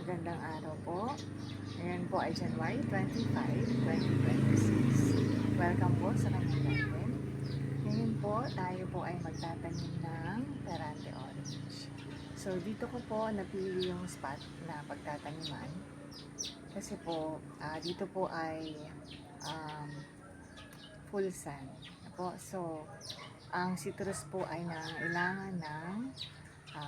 Magandang araw po. Ngayon po ay January 25, 2026. Welcome po sa kanyang garden. Ngayon po, tayo po ay magtatanim ng Perante Orange. So, dito ko po napili yung spot na pagtataniman. Kasi po, dito po ay full sun. So, ang citrus po ay nangailangan ng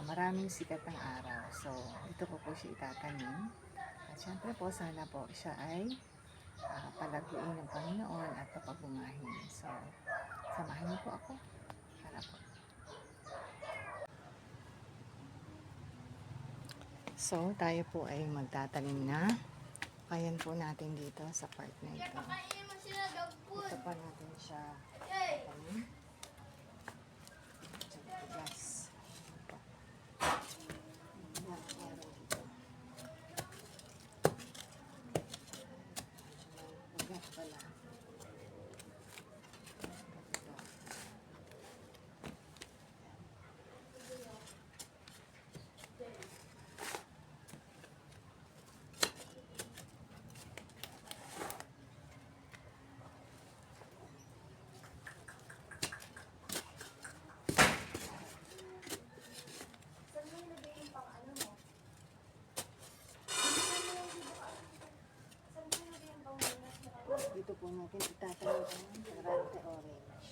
maraming sikat ng araw. So, dito ko po siya itatanim. At syempre po, sana po siya ay palaguin ng Panginoon at papabumahin. So, samahan niyo po ako. Para po. So, tayo po ay magtatanim na. Kayan po natin dito sa part na ito. Ito pa natin siya tanim. Gas. Pala. Dito po natin itatanim ang Perante Orange.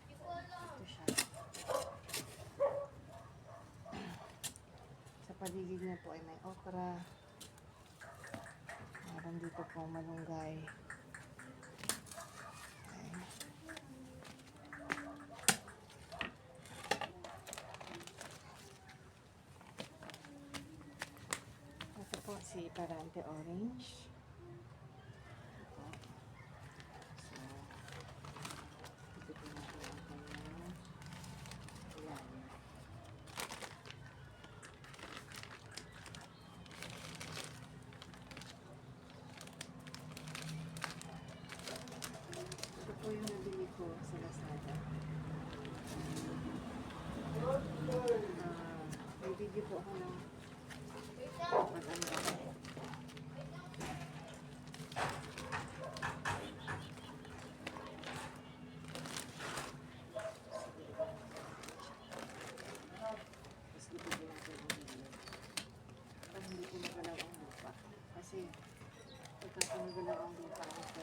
Ito siya. Sa paligid niya po ay may okra. Meron dito po malunggay. Ito po si Perante Orange. Ito po yung nabili ko sa Lazada. May video po ako ng mag-unbox. Hindi ko nagalaw ang lupa. Kasi pagka nagalaw ang lupa ito,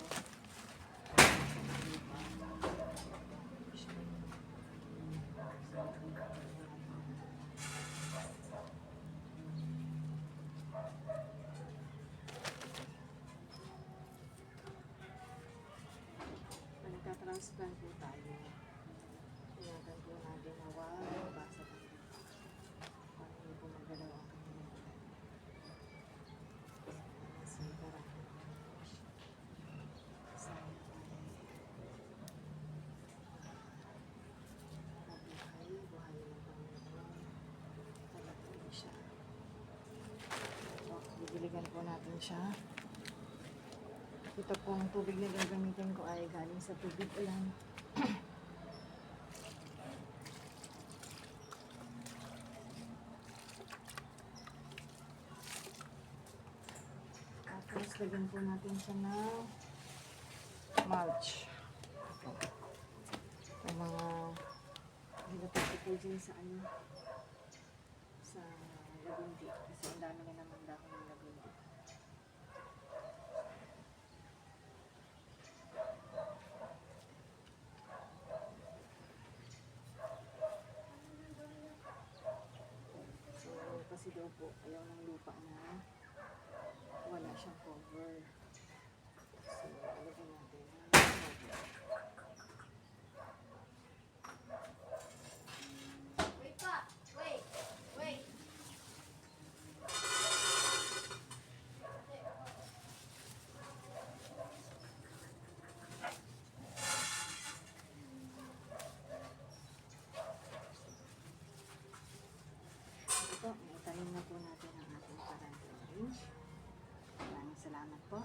nagka-transplant po tayo. Tinagan po natin na wag basa tayo. Para hindi po magalaw ang bibiligan po natin siya. Ito pong tubig na gagamitin ko ay galing sa tubig ulan. Tapos lagyan po natin siya ng mulch. Ito mga nilapit ko po dyan sa sa lagundi. Kasi ang dami na naman dahon ng lagundi. So, kasi daw po, ayaw ng lupa na wala siyang cover. So, alagyan natin ng cover. Ito, itanim na po natin ang ating Perante Orange. Maraming salamat po.